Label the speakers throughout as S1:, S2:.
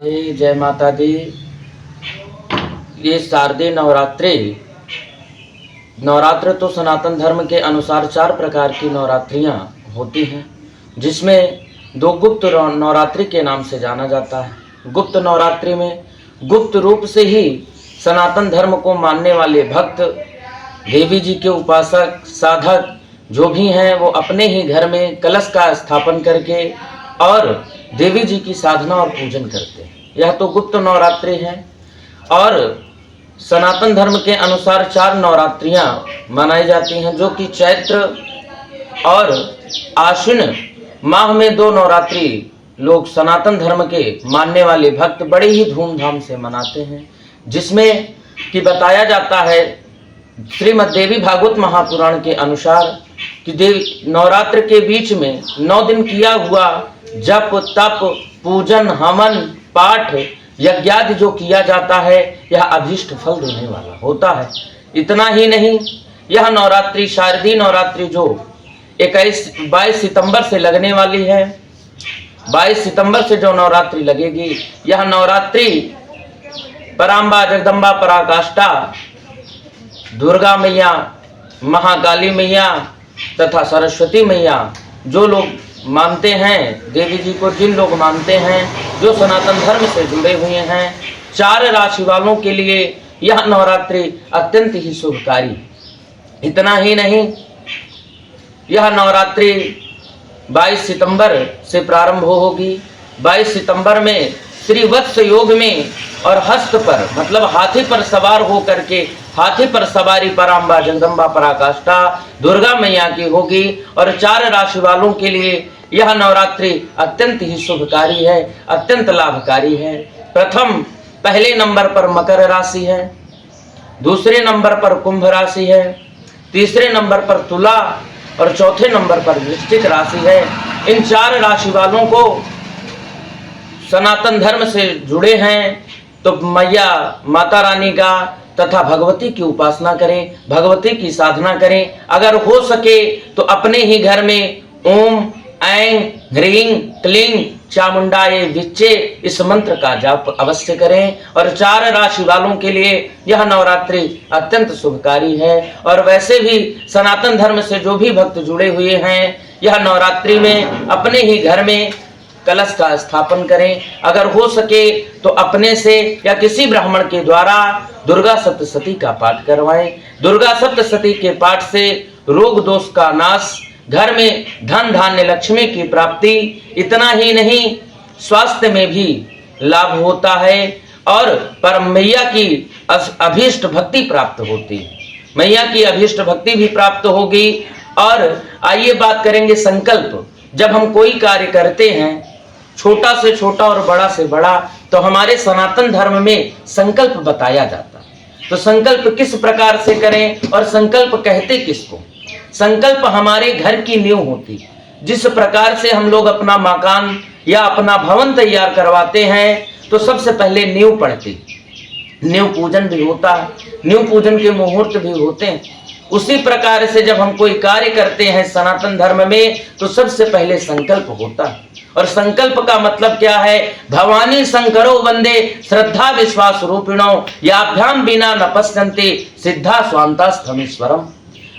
S1: जय माता दी। ये शारदीय नवरात्र तो सनातन धर्म के अनुसार 4 प्रकार की नवरात्रियां होती हैं, जिसमें 2 गुप्त नवरात्रि के नाम से जाना जाता है। गुप्त नवरात्रि में गुप्त रूप से ही सनातन धर्म को मानने वाले भक्त, देवी जी के उपासक, साधक जो भी हैं, वो अपने ही घर में कलश का स्थापन करके और देवी जी की साधना और पूजन करते हैं। यह तो गुप्त नवरात्रि है। और सनातन धर्म के अनुसार 4 नवरात्रियां मनाई जाती हैं, जो कि चैत्र और आश्विन माह में 2 नवरात्रि लोग सनातन धर्म के मानने वाले भक्त बड़े ही धूमधाम से मनाते हैं, जिसमें कि बताया जाता है श्रीमद् देवी भागवत महापुराण के अनुसार कि देवी नवरात्र के बीच में 9 दिन किया हुआ जप, तप, पूजन, हवन, पाठ, यज्ञादि जो किया जाता है, यह अभीष्ट फल देने वाला होता है। इतना ही नहीं, यह नवरात्रि, शारदीय नवरात्रि जो 22 सितंबर से लगने वाली है, 22 सितंबर से जो नवरात्रि लगेगी, यह नवरात्रि पराम्बा, जगदम्बा, पराकाष्ठा, दुर्गा मैया, महाकाली मैया तथा सरस्वती मैया जो लोग मानते हैं, देवी जी को जिन लोग मानते हैं, जो सनातन धर्म से जुड़े हुए हैं, 4 राशि वालों के लिए यह नवरात्रि अत्यंत ही शुभकारी। इतना ही नहीं, यह नवरात्रि 22 सितंबर से प्रारंभ होगी। 22 सितंबर में श्री वत्स योग में और हस्त पर, मतलब हाथी पर सवार हो करके, हाथी पर सवारी पराम्बा, जगदम्बा, पराकाष्ठा, दुर्गा मैया की होगी। और 4 राशि वालों के लिए यह नवरात्रि अत्यंत ही शुभकारी है, अत्यंत लाभकारी है। पहले नंबर पर मकर राशि है, दूसरे नंबर पर कुंभ राशि है, तीसरे नंबर पर तुला और चौथे नंबर पर वृश्चिक राशि है। इन 4 राशि वालों को सनातन धर्म से जुड़े हैं तो मैया माता रानी का तथा भगवती की उपासना करें, भगवती की साधना करें। अगर हो सके तो अपने ही घर में ओम ऐं ह्रीं क्लीं चामुंडाये विच्चे इस मंत्र का जाप अवश्य करें। और 4 राशि वालों के लिए यह नवरात्रि अत्यंत शुभकारी है। और वैसे भी सनातन धर्म से जो भी भक्त जुड़े हुए हैं, यह नवरात्रि में अपने ही घर में कलश का स्थापन करें। अगर हो सके तो अपने से या किसी ब्राह्मण के द्वारा दुर्गा सप्तशती का पाठ करवाएं। दुर्गा सप्तशती के पाठ से रोग दोष का नाश, घर में धन धान्य लक्ष्मी की प्राप्ति, इतना ही नहीं स्वास्थ्य में भी लाभ होता है और परम मैया की अभीष्ट भक्ति प्राप्त होती है। मैया की अभीष्ट भक्ति भी प्राप्त होगी। और आइए बात करेंगे संकल्प। जब हम कोई कार्य करते हैं, छोटा से छोटा और बड़ा से बड़ा, तो हमारे सनातन धर्म में संकल्प बताया जाता है। तो संकल्प किस प्रकार से करें और संकल्प कहते किसको? संकल्प हमारे घर की नींव होती है। जिस प्रकार से हम लोग अपना मकान या अपना भवन तैयार करवाते हैं, तो सबसे पहले नींव पड़ती, नींव पूजन भी होता है, नींव पूजन के मुहूर्त भी होते हैं। उसी प्रकार से जब हम कोई कार्य करते हैं सनातन धर्म में, तो सबसे पहले संकल्प होता है। और संकल्प का मतलब क्या है? भवानी शंकरो वंदे श्रद्धा विश्वास रूपिणो याभ्याम बिना न पश्यन्ते सिद्धा स्वांतास्थमीश्वरम।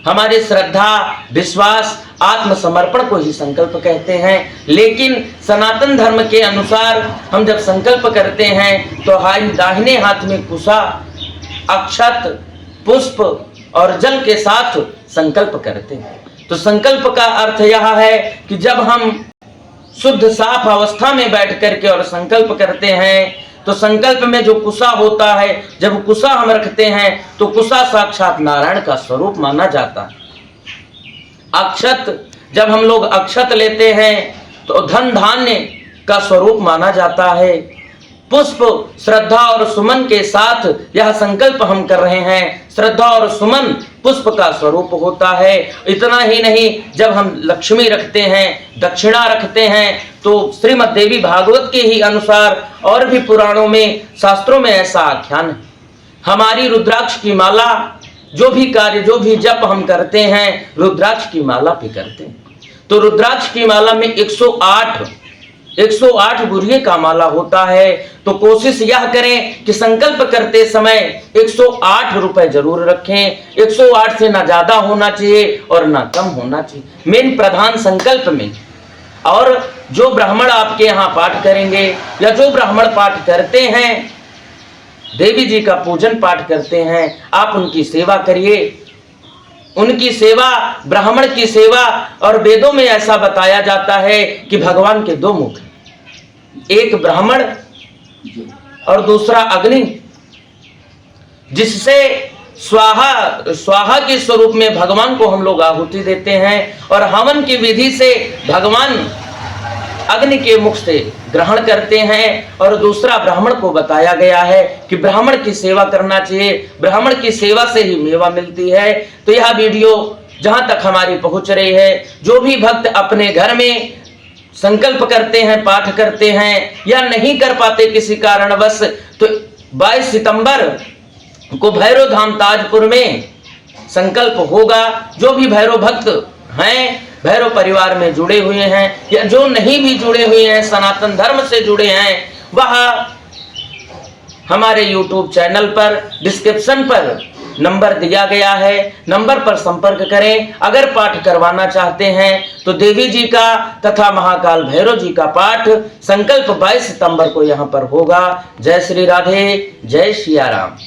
S1: हमारे श्रद्धा, विश्वास, आत्मसमर्पण को ही संकल्प कहते हैं। लेकिन सनातन धर्म के अनुसार हम जब संकल्प करते हैं तो दाहिने हाथ में कुशा, अक्षत, पुष्प और जल के साथ संकल्प करते हैं। तो संकल्प का अर्थ यह है कि जब हम शुद्ध साफ अवस्था में बैठ करके और संकल्प करते हैं, तो संकल्प में जो कुशा होता है, जब कुशा हम रखते हैं तो कुशा साक्षात नारायण का स्वरूप माना जाता है। अक्षत, जब हम लोग अक्षत लेते हैं तो धन धान्य का स्वरूप माना जाता है। पुष्प, श्रद्धा और सुमन के साथ यह संकल्प हम कर रहे हैं। श्रद्धा और सुमन पुष्प का स्वरूप होता है। इतना ही नहीं, जब हम लक्ष्मी रखते हैं, दक्षिणा रखते हैं, तो श्रीमद् देवी भागवत के ही अनुसार और भी पुराणों में, शास्त्रों में ऐसा आख्यान है। हमारी रुद्राक्ष की माला, जो भी कार्य, जो भी जप हम करते हैं, रुद्राक्ष की माला भी करते हैं। तो रुद्राक्ष की माला में 108 108 गुरिये का माला होता है, तो कोशिश यह करें कि संकल्प करते समय 108 रुपए जरूर रखें। 108 से ना ज्यादा होना चाहिए और ना कम होना चाहिए मेन प्रधान संकल्प में। और जो ब्राह्मण आपके यहाँ पाठ करेंगे या जो ब्राह्मण पाठ करते हैं, देवी जी का पूजन पाठ करते हैं, आप उनकी सेवा करिए। उनकी सेवा, ब्राह्मण की सेवा, और वेदों में ऐसा बताया जाता है कि भगवान के दो मुख, एक ब्राह्मण और दूसरा अग्नि, जिससे स्वाहा के स्वरूप में भगवान को हम लोग आहुति देते हैं, और हवन की विधि से भगवान अग्नि के मुख से ग्रहण करते हैं। और दूसरा ब्राह्मण को बताया गया है कि ब्राह्मण की सेवा करना चाहिए, ब्राह्मण की सेवा से ही मेवा मिलती है। तो यह वीडियो जहां तक हमारी पहुंच रही है, जो भी भक्त अपने घर में संकल्प करते हैं, पाठ करते हैं, या नहीं कर पाते किसी कारणवश, तो 22 सितंबर को भैरव धाम ताजपुर में संकल्प होगा। जो भी भैरव भक्त हैं, भैरव परिवार में जुड़े हुए हैं, या जो नहीं भी जुड़े हुए हैं, सनातन धर्म से जुड़े हैं, वह हमारे YouTube चैनल पर डिस्क्रिप्शन पर नंबर दिया गया है, नंबर पर संपर्क करें। अगर पाठ करवाना चाहते हैं तो देवी जी का तथा महाकाल भैरव जी का पाठ संकल्प 22 सितंबर को यहाँ पर होगा। जय श्री राधे, जय सिया राम।